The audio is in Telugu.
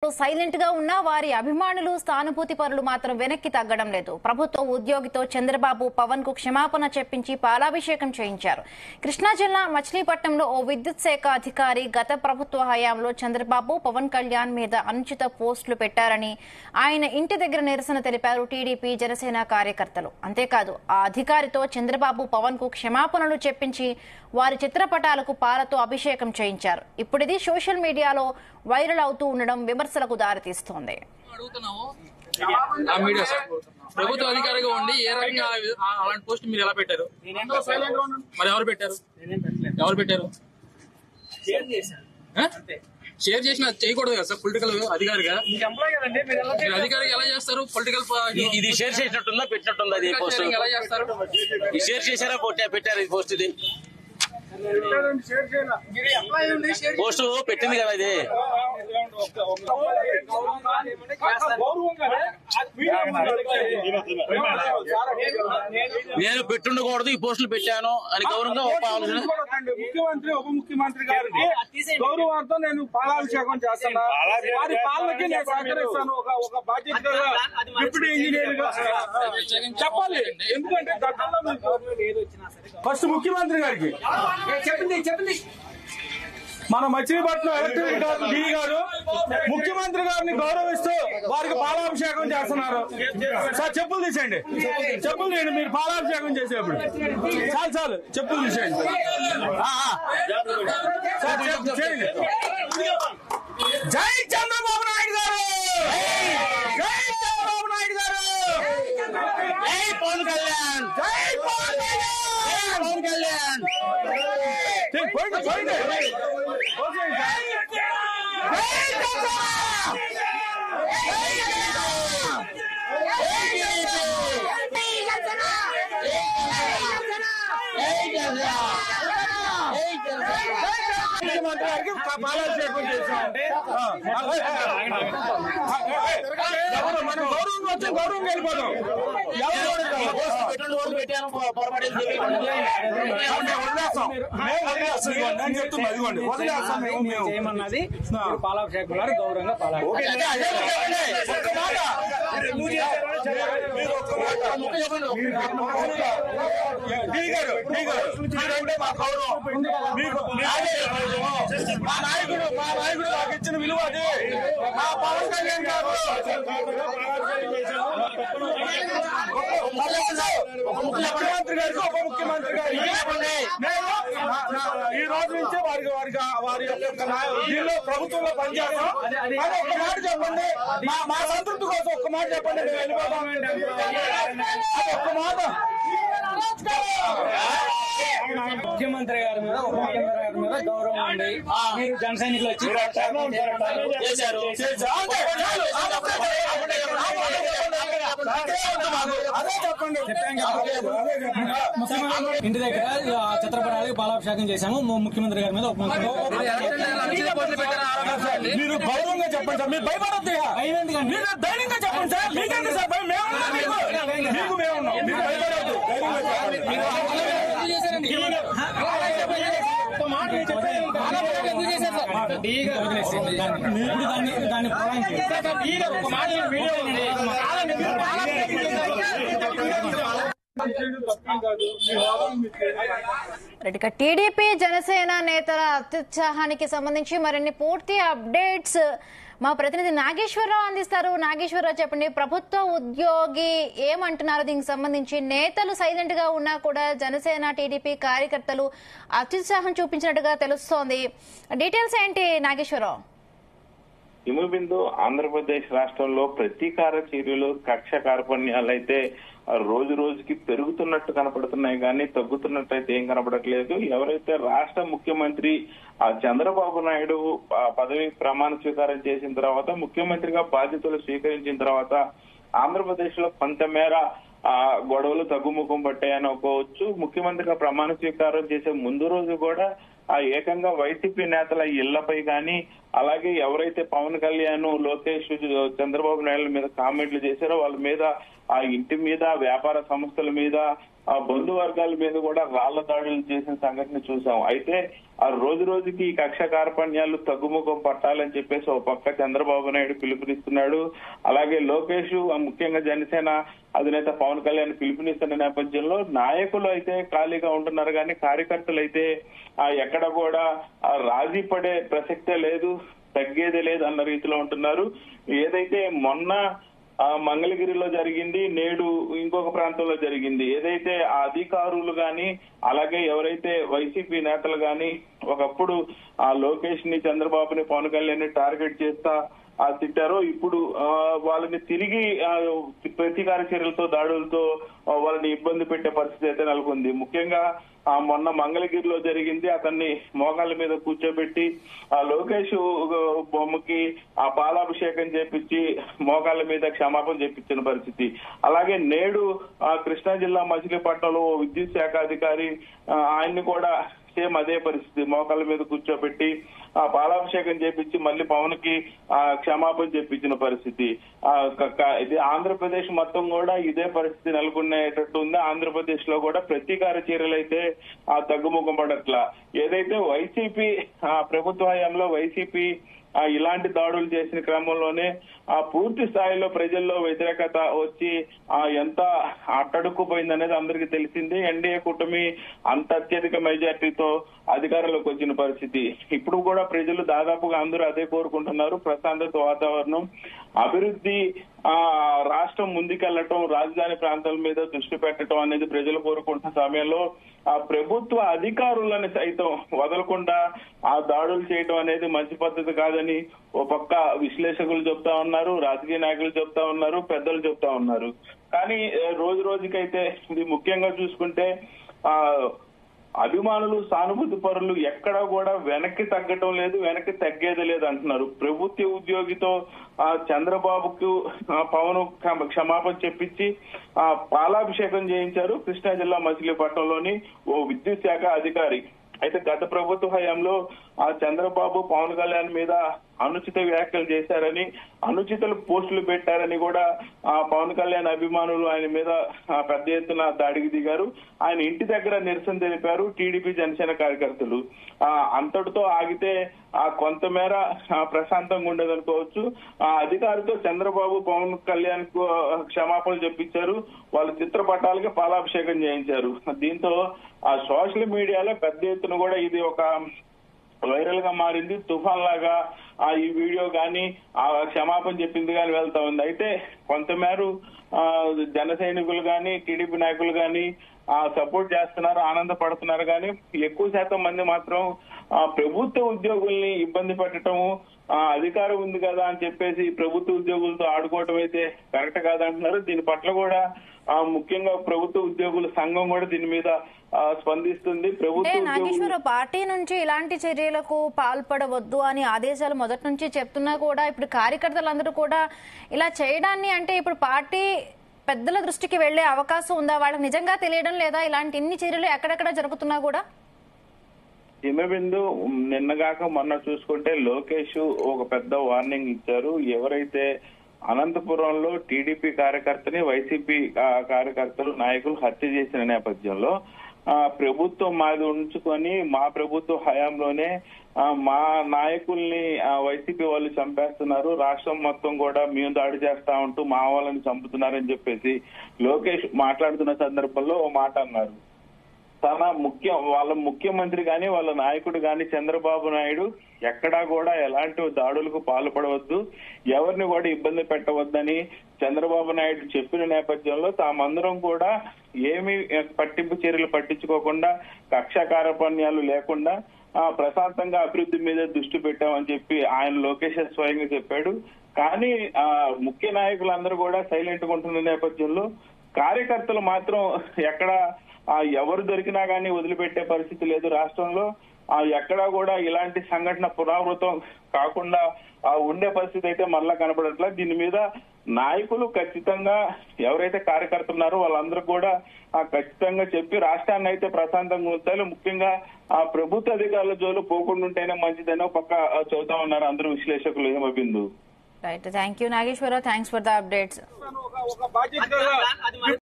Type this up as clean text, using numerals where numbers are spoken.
సైలెంట్ గా ఉన్న వారి అభిమానులు సానుభూతి పరులు మాత్రం వెనక్కి తగ్గడం లేదు. ప్రభుత్వ ఉద్యోగితో చంద్రబాబు పవన్ కు క్షమాపణ చెప్పించి పాలాభిషేకం చేయించారు. కృష్ణా జిల్లా మచిలీపట్నంలో ఓ విద్యుత్ శాఖ అధికారి గత ప్రభుత్వ హయాంలో చంద్రబాబు పవన్ కళ్యాణ్ మీద అనుచిత పోస్టులు పెట్టారని ఆయన ఇంటి దగ్గర నిరసన తెలిపారు టీడీపీ జనసేన కార్యకర్తలు. అంతేకాదు ఆ అధికారితో చంద్రబాబు పవన్ కు క్షమాపణలు చెప్పించి వారి చిత్రపటాలకు పాలతో అభిషేకం చేయించారు. ఇప్పుడిది సోషల్ మీడియాలో వైరల్ అవుతూ ఉండడం విమర్శలకు దారితీస్తోంది. ప్రభుత్వ అధికారిగా ఉండి ఏ రకంగా అలాంటి పోస్ట్ మీరు ఎలా పెట్టారు? మరి ఎవరు పెట్టారు? షేర్ చేసిన చేయకూడదు కదా సార్. పొలిటికల్ అధికారిగా అధికారిగా ఎలా చేస్తారు? పొలిటికల్ ఇది షేర్ చేసినట్టుందా పెట్టినట్టుందా? అది పోస్ట్ ఎలా చేస్తారు? షేర్ చేశారా పెట్టారు? ఈ పోస్ట్ ఇది పోస్ట్ పెట్టింది కదా ఇది. నేను పెట్టుండకూడదు, ఈ పోస్టులు పెట్టాను అని గౌరవంగా ముఖ్యమంత్రి ఉప ముఖ్యమంత్రి గారికి గౌరవార్థం నేను పాలాభిషేకం చేస్తున్నా. వారి పాలనకి నేను సహకరిస్తాను. ఒక బాధ్యత డిప్యూటీ ఇంజనీర్ గా చెప్పాలి. ఎందుకంటే గతంలో ఫస్ట్ ముఖ్యమంత్రి గారికి చెప్పండి మన మచిలీపట్నం ఎలక్ట్రిక్ డీ గారు ముఖ్యమంత్రి గారిని గౌరవిస్తూ వారికి పాలాభిషేకం చేస్తున్నారు. సార్ చెప్పులు తీసేయండి, చెప్పులు తీయండి. మీరు పాలాభిషేకం చేసేప్పుడు చాలు చెప్పులు తీసేయండి. చేయండి. జై చంద్రబాబు నాయుడు గారు, జై చంద్రబాబు నాయుడు గారు, జై పవన్ కళ్యాణ్, జై పవన్ కళ్యాణ్. పోయింది ముఖ్యమంత్రి గారికి పాలాభిషేకం చేశామంటే మనం గౌరవంగా వచ్చాం, గౌరవంగా వెళ్ళిపోతాం. నేను చెప్తున్నా ఇదిగోండి, వదిలేస్తాం. చేయమన్నది పాలాభిషేకం గారు గౌరవంగా మా గౌరవం మా నాయకుడు మాకు ఇచ్చిన విలువ అది. మా పవన్ కళ్యాణ్ గారు ముఖ్యమంత్రి గారికి ఉప ముఖ్యమంత్రి గారికి నేను ఈ రోజు నుంచే వారి యొక్క దీనిలో ప్రభుత్వంలో పనిచేస్తాం. అది ఒక్క మాట చెప్పండి, మా సంతృప్తి కోసం ఒక్క మాట చెప్పండి. మేము వెళ్ళిపోతాం. అది ఒక్క మాట. ముఖ్యమంత్రి గారి మీద ఉప ముఖ్యమంత్రి గారి మీద గౌరవం ఉంది. మీరు జన సైనికులు వచ్చి చేశారు. అదే చెప్పండి. ఇంటి దగ్గర చిత్రపటాలకు పాలాభిషేకం చేశాము. ముఖ్యమంత్రి గారి మీద ఉప మీరు గౌరవంగా చెప్పండి సార్. మీరు భయపడద్దు, మీరు ధైర్యంగా చెప్పండి సార్. మీకంటే సార్ భయం మీకు మేమున్నాం. మీరు భయపడద్దు, దాన్ని టీడీపీ జనసేన నేతల అత్యుత్సాహానికి సంబంధించి మరిన్ని పూర్తి అప్డేట్స్ మా ప్రతినిధి నాగేశ్వరరావు అందిస్తారు. నాగేశ్వరరావు చెప్పండి, ప్రభుత్వ ఉద్యోగి ఏమంటున్నారు దీనికి సంబంధించి? నేతలు సైలెంట్ గా ఉన్నా కూడా జనసేన టీడీపీ కార్యకర్తలు అత్యుత్సాహం చూపించినట్టుగా తెలుస్తోంది. డీటెయిల్స్ ఏంటి నాగేశ్వరరావు? హిమబిందు, ఆంధ్రప్రదేశ్ రాష్ట్రంలో ప్రతీకార చర్యలు, కక్ష కార్పణ్యాలు అయితే రోజు రోజుకి పెరుగుతున్నట్టు కనపడుతున్నాయి కానీ తగ్గుతున్నట్టయితే ఏం కనపడట్లేదు. ఎవరైతే రాష్ట్ర ముఖ్యమంత్రి చంద్రబాబు నాయుడు పదవి ప్రమాణ స్వీకారం చేసిన తర్వాత, ముఖ్యమంత్రిగా బాధ్యతలు స్వీకరించిన తర్వాత ఆంధ్రప్రదేశ్ లో కొంతమేర గొడవలు తగ్గుముఖం పట్టాయని అనుకోవచ్చు. ముఖ్యమంత్రిగా ప్రమాణ స్వీకారం చేసే ముందు రోజు కూడా ఏకంగా వైసీపీ నేతల ఇళ్లపై కానీ, అలాగే ఎవరైతే పవన్ కళ్యాణ్, లోకేష్, చంద్రబాబు నాయుడు మీద కామెంట్లు చేశారో వాళ్ళ మీద, ఆ ఇంటి మీద, వ్యాపార సంస్థల మీద, బంధువర్గాల మీద కూడా రాళ్ల దాడులు చేసిన సంఘటన చూసాం. అయితే రోజు రోజుకి ఈ కక్ష కార్పణ్యాలు తగ్గుముఖం పట్టాలని చెప్పేసి ఒక పక్క చంద్రబాబు నాయుడు పిలుపునిస్తున్నాడు. అలాగే లోకేష్ ముఖ్యంగా జనసేన అధినేత పవన్ కళ్యాణ్ పిలుపునిస్తున్న నేపథ్యంలో నాయకులు అయితే ఖాళీగా ఉంటున్నారు కానీ కార్యకర్తలు అయితే ఎక్కడ కూడా రాజీ పడే ప్రసక్తే లేదు, తగ్గేదే లేదు అన్న రీతిలో ఉంటున్నారు. ఏదైతే మొన్న మంగళగిరిలో జరిగింది, నేడు ఇంకొక ప్రాంతంలో జరిగింది. ఏదైతే ఆ అధికారులు గాని అలాగే ఎవరైతే వైసీపీ నేతలు గాని ఒకప్పుడు ఆ లోకేష్ ని, చంద్రబాబుని, పవన్ కళ్యాణ్ ని టార్గెట్ చేస్తా తిట్టారో ఇప్పుడు వాళ్ళని తిరిగి ప్రతీకార చర్యలతో, దాడులతో వాళ్ళని ఇబ్బంది పెట్టే పరిస్థితి అయితే నెలకొంది. ముఖ్యంగా మొన్న మంగళగిరిలో జరిగింది. అతన్ని మోకాళ్ళ మీద కూర్చోబెట్టి ఆ లోకేష్ బొమ్మకి ఆ పాలాభిషేకం చేపించి మోకాళ్ళ మీద క్షమాపణ చేపించిన పరిస్థితి. అలాగే నేడు కృష్ణా జిల్లా మచిలీపట్నంలో విద్యుత్ శాఖ అధికారి ఆయన్ని కూడా సేమ్ అదే పరిస్థితి, మోకాళ్ళ మీద కూర్చోబెట్టి ఆ పాలాభిషేకం చేపించి మళ్ళీ పవన్ కి క్షమాపణ చెప్పించిన పరిస్థితి. ఇది ఆంధ్రప్రదేశ్ మొత్తం కూడా ఇదే పరిస్థితి నెలకొనేటట్టు ఉంది. ఆంధ్రప్రదేశ్ లో కూడా ప్రతీకార చర్యలు అయితే తగ్గుముఖం పడట్లా. ఏదైతే వైసీపీ ప్రభుత్వ హయాంలో వైసీపీ ఇలాంటి దాడులు చేసిన క్రమంలోనే పూర్తి స్థాయిలో ప్రజల్లో వ్యతిరేకత వచ్చి ఎంత అట్టడుక్కుపోయిందనేది అందరికీ తెలిసింది. ఎన్డీఏ కూటమి అంత అత్యధిక మెజార్టీతో అధికారంలోకి వచ్చిన పరిస్థితి. ఇప్పుడు కూడా ప్రజలు దాదాపుగా అందరూ అదే కోరుకుంటున్నారు. ప్రశాంతత వాతావరణం, అభివృద్ధి, రాష్ట్రం ముందుకెళ్లటం, రాజధాని ప్రాంతాల మీద దృష్టి పెట్టడం అనేది ప్రజలు కోరుకుంటున్న సమయంలో ఆ ప్రభుత్వ అధికారులను సైతం వదలకుండా ఆ దాడులు చేయడం అనేది మంచి పద్ధతి కాదని ఓ పక్క విశ్లేషకులు చెప్తా ఉన్నారు, రాజకీయ నాయకులు చెప్తా ఉన్నారు, పెద్దలు చెప్తా ఉన్నారు. కానీ రోజు రోజుకైతే ఇది ముఖ్యంగా చూసుకుంటే అభిమానులు, సానుభూతి పరులు ఎక్కడా కూడా వెనక్కి తగ్గటం లేదు, వెనక్కి తగ్గేది లేదు అంటున్నారు. ప్రభుత్వ ఉద్యోగితో చంద్రబాబుకు పవన్ క్షమాపణ చెప్పించి పాలాభిషేకం చేయించారు కృష్ణా జిల్లా మచిలీపట్నంలోని ఓ విద్యుత్ శాఖ అధికారి. అయితే గత ప్రభుత్వ హయాంలో చంద్రబాబు పవన్ కళ్యాణ్ మీద అనుచిత వ్యాఖ్యలు చేశారని, అనుచిత పోస్టులు పెట్టారని కూడా పవన్ కళ్యాణ్ అభిమానులు ఆయన మీద పెద్ద ఎత్తున దాడికి దిగారు. ఆయన ఇంటి దగ్గర నిరసన తెలిపారు టీడీపీ, జనసేన కార్యకర్తలు. అంతటితో ఆగితే కొంతమేర ప్రశాంతంగా ఉండేదనుకోవచ్చు. ఆ అధికారితో చంద్రబాబు పవన్ కళ్యాణ్ కు క్షమాపణలు చెప్పించారు. వాళ్ళ చిత్రపటాలకి పాలాభిషేకం చేయించారు. దీంతో ఆ సోషల్ మీడియాలో పెద్ద ఎత్తున కూడా ఇది ఒక వైరల్ గా మారింది. తుఫాన్ లాగా ఈ వీడియో గాని ఆ క్షమాపణ చెప్పింది గాని వెళ్తా ఉంది. అయితే కొంతమేర జన సైనికులు గాని, టీడీపీ నాయకులు గాని సపోర్ట్ చేస్తున్నారు, ఆనందపడుతున్నారు. కానీ ఎక్కువ శాతం మంది మాత్రం ప్రభుత్వ ఉద్యోగుల్ని ఇబ్బంది పెట్టడము, అధికారం ఉంది కదా అని చెప్పేసి ప్రభుత్వ ఉద్యోగులతో ఆడుకోవటం అయితే కరెక్ట్ కాదంటున్నారు. దీని పట్ల కూడా ముఖ్యంగా ప్రభుత్వ ఉద్యోగుల సంఘం కూడా దీని మీద స్పందిస్తుంది. నాగేశ్వర పార్టీ నుంచి ఇలాంటి చర్యలకు పాల్పడవద్దు అని ఆదేశాలు మొదటి నుంచి చెప్తున్నా కూడా ఇప్పుడు కార్యకర్తలందరూ కూడా ఇలా చేయడాన్ని, అంటే ఇప్పుడు పార్టీ పెద్దల దృష్టికి వెళ్లే అవకాశం ఉందా? వాళ్ళకి నిజంగా తెలియడం లేదా ఇలాంటి ఇన్ని చర్యలు ఎక్కడెక్కడ జరుగుతున్నా కూడా? హిమబిందు నిన్నగాక మొన్న చూసుకుంటే లోకేష్ ఒక పెద్ద వార్నింగ్ ఇచ్చారు. ఎవరైతే అనంతపురంలో టీడీపీ కార్యకర్తని వైసీపీ కార్యకర్తలు, నాయకులు హత్య చేసిన నేపథ్యంలో ప్రభుత్వం మాది ఉంచుకొని మా ప్రభుత్వ హయాంలోనే మా నాయకుల్ని వైసీపీ వాళ్ళు చంపేస్తున్నారు, రాష్ట్రం మొత్తం కూడా మేము దాడి చేస్తా ఉంటూ మా వాళ్ళని చంపుతున్నారని చెప్పేసి లోకేష్ మాట్లాడుతున్న సందర్భంలో ఓ మాట అన్నారు. వాళ్ళ ముఖ్యమంత్రి గాని, వాళ్ళ నాయకుడు గాని చంద్రబాబు నాయుడు ఎక్కడా కూడా ఎలాంటి దాడులకు పాల్పడవద్దు, ఎవరిని కూడా ఇబ్బంది పెట్టవద్దని చంద్రబాబు నాయుడు చెప్పిన నేపథ్యంలో తామందరం కూడా ఏమి పట్టింపు చర్యలు పట్టించుకోకుండా, కక్ష కార్పణ్యాలు లేకుండా ప్రశాంతంగా అభివృద్ధి మీద దృష్టి పెట్టామని చెప్పి ఆయన లోకేష్ స్వయంగా చెప్పాడు. కానీ ముఖ్య నాయకులందరూ కూడా సైలెంట్ గా ఉంటున్న నేపథ్యంలో కార్యకర్తలు మాత్రం ఎక్కడ ఎవరు దొరికినా కానీ వదిలిపెట్టే పరిస్థితి లేదు రాష్ట్రంలో. ఎక్కడా కూడా ఇలాంటి సంఘటన పునరావృతం కాకుండా ఉండే పరిస్థితి అయితే మరలా కనపడట్లా. దీని మీద నాయకులు ఖచ్చితంగా ఎవరైతే కార్యకర్తలు ఉన్నారో వాళ్ళందరూ కూడా ఖచ్చితంగా చెప్పి రాష్ట్రాన్ని అయితే ప్రశాంతంగా ఉంచాలి. ముఖ్యంగా ప్రభుత్వ అధికారుల జోలు పోకుండా ఉంటేనే మంచిదని ఒక పక్క చెబుతా ఉన్నారు అందరూ విశ్లేషకులు. Himabindu. Right, thank you Nageswararao, thanks for the updates.